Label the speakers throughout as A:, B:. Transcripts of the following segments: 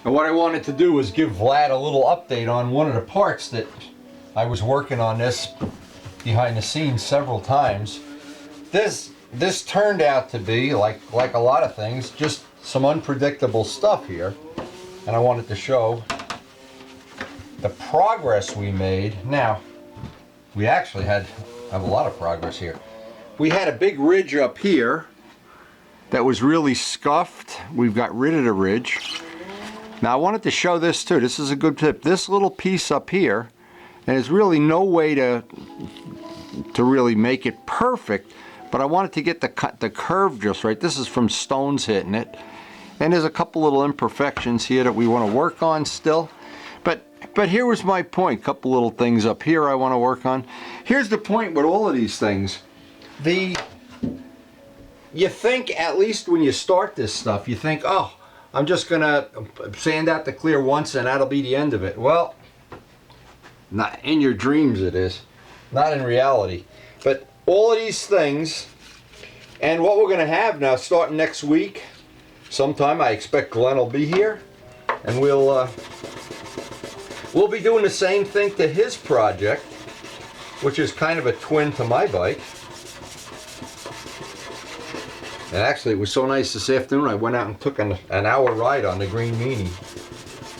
A: And what I wanted to do was give Vlad a little update on one of the parts that I was working on this behind the scenes several times. This turned out to be, like a lot of things, just some unpredictable stuff here. And I wanted to show the progress we made. Now, we actually have a lot of progress here. We had a big ridge up here that was really scuffed. We've got rid of the ridge. Now I wanted to show this too. This is a good tip. This little piece up here, and there's really no way to really make it perfect, but I wanted to get the curve just right. This is from stones hitting it, and there's a couple little imperfections here that we want to work on still. But here was my point. A couple little things up here I want to work on. Here's the point with all of these things. You think, at least when you start this stuff, you think, oh, I'm just gonna sand out the clear once and that'll be the end of it. Well, not in your dreams it is, not in reality. But all of these things, and what we're gonna have now starting next week, sometime I expect Glenn will be here, and we'll be doing the same thing to his project, which is kind of a twin to my bike. And actually, it was so nice this afternoon, I went out and took an hour ride on the Green Meanie.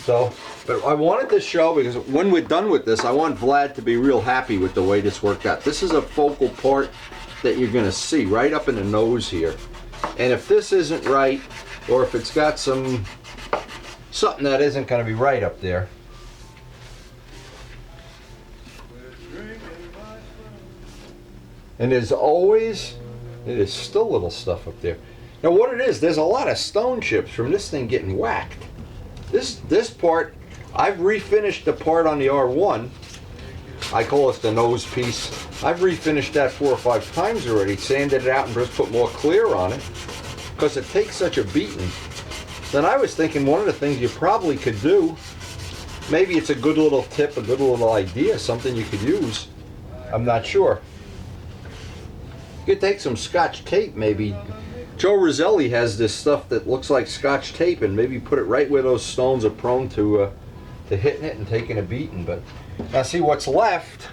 A: So, but I wanted to show, because when we're done with this, I want Vlad to be real happy with the way this worked out. This is a focal part that you're gonna see right up in the nose here. And if this isn't right, or if it's got something that isn't gonna be right up there, and there's always, it is still little stuff up there. Now what it is, there's a lot of stone chips from this thing getting whacked. This part, I've refinished the part on the R1. I call it the nose piece. I've refinished that 4 or 5 times already, sanded it out and just put more clear on it, because it takes such a beating. Then I was thinking one of the things you probably could do, maybe it's a good little tip, a good little idea, something you could use, I'm not sure. You could take some Scotch tape maybe. Joe Roselli has this stuff that looks like Scotch tape, and maybe put it right where those stones are prone to hitting it and taking a beating. But now see what's left.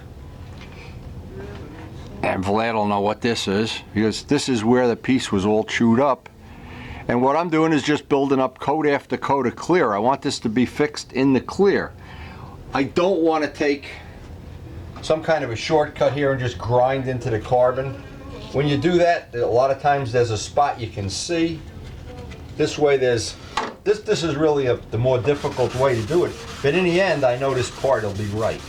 A: And Vlad will know what this is, because this is where the piece was all chewed up. And what I'm doing is just building up coat after coat of clear. I want this to be fixed in the clear. I don't want to take some kind of a shortcut here and just grind into the carbon. When you do that, a lot of times there's a spot you can see. This way this is really the more difficult way to do it. But in the end, I know this part will be right.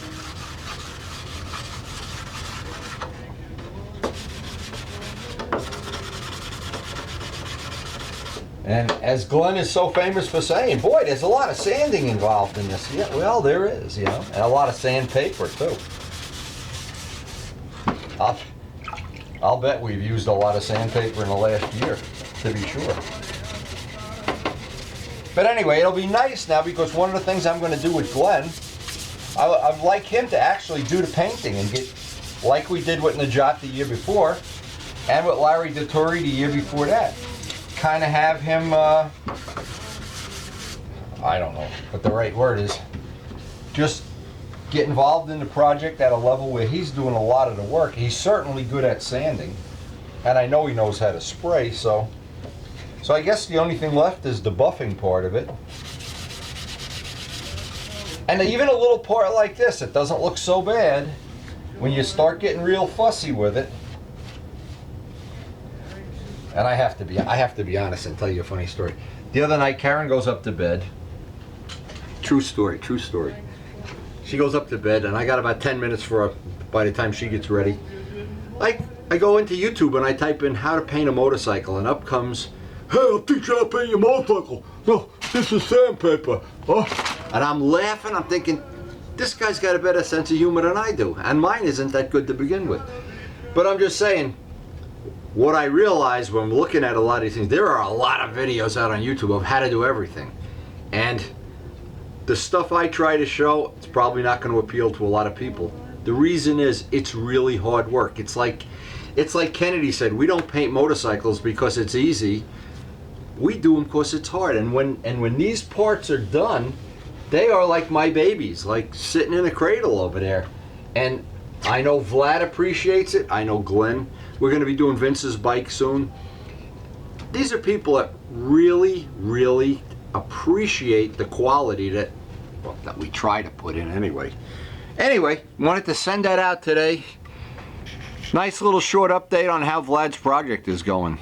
A: And as Glenn is so famous for saying, boy, there's a lot of sanding involved in this. Yeah, well, there is, you know, and a lot of sandpaper too. I'll bet we've used a lot of sandpaper in the last year, to be sure. But anyway, it'll be nice now, because one of the things I'm going to do with Glenn, I'd like him to actually do the painting and get, like we did with Najat the year before, and with Larry Dettori the year before that. Kind of have him, I don't know what the right word is, just get involved in the project at a level where he's doing a lot of the work. He's certainly good at sanding, and I know he knows how to spray, so I guess the only thing left is the buffing part of it. And even a little part like this, it doesn't look so bad when you start getting real fussy with it. And I have to be honest and tell you a funny story. The other night, Karen goes up to bed. True story, true story. She goes up to bed, and I got about 10 minutes for her by the time she gets ready. I go into YouTube and I type in how to paint a motorcycle, and up comes, hey, I'll teach you how to paint your motorcycle. No, this is sandpaper. Oh. And I'm laughing, I'm thinking, this guy's got a better sense of humor than I do, and mine isn't that good to begin with. But I'm just saying, what I realize when I'm looking at a lot of these things, there are a lot of videos out on YouTube of how to do everything. And the stuff I try to show, it's probably not going to appeal to a lot of people. The reason is, it's really hard work. It's like Kennedy said, we don't paint motorcycles because it's easy. We do them because it's hard. And when these parts are done, they are like my babies, like sitting in a cradle over there. And I know Vlad appreciates it. I know Glenn. We're going to be doing Vince's bike soon. These are people that really, really appreciate the quality that we try to put in anyway. Anyway, wanted to send that out today. Nice little short update on how Vlad's project is going.